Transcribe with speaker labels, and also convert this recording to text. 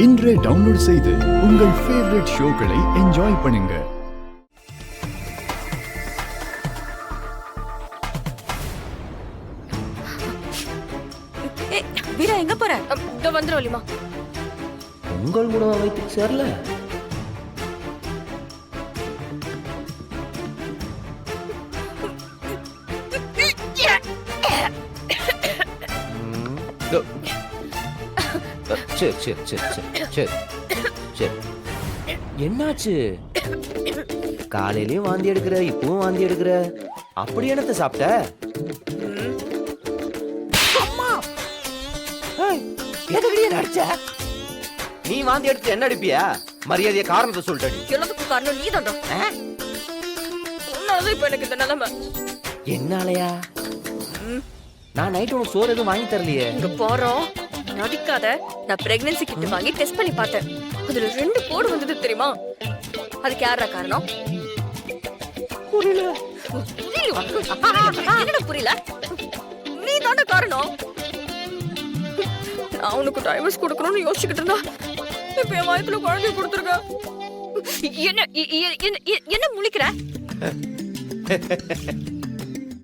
Speaker 1: இன்றே டவுன்லோட் செய்து உங்கள் ஃபேவரட் ஷோக்களை என்ஜாய் பண்ணுங்க.
Speaker 2: வீரா எங்க போற? இதோ வந்துரும் வலிமா.
Speaker 3: உங்கள் கூட வயிற்றுக்கு சேரல. சரி சரி சரி சரி சரி சரி. என்னாச்சு? காலையிலயும் வாந்தி எடுக்கிற, இப்பவும் வாந்தி எடுக்கிற. அப்படி என்னத்த சாப்பிட்ட? எதுக்கடியே நடிச்ச? நீ வாந்தி எடுத்து என்ன அடிப்பியா? மரியாதைய காரணத்தை சொல்லிட்டடி.
Speaker 2: எல்லாத்துக்கும் காரணம் நீ தான்டா. உன்னாலதான் இப்ப எனக்கு இந்த நிலைமை.
Speaker 3: என்னாலயா? நான் நைட் உனக்கு சோறு எதுவும் வாங்கி தரலையே.
Speaker 2: இங்க போறோம் நடிக்காத. நான் பிரெக்னன்சி கிட் வாங்கி டெஸ்ட் பண்ணி பார்த்தேன். அதுல 2 கோடு வந்தது தெரியுமா? அதுக்கு யாரா காரணம்?
Speaker 3: புரியல.
Speaker 2: என்னடா புரியல? நீ தானே காரணம். நான் உனக்கு டைவர்ஸ் கொடுக்கணும்னு யோசிச்சுக்கிட்டு இருந்தா இப்ப என் வயத்துல குழந்தைய கொடுத்துருக்க. என்ன என்ன முழிக்கிற?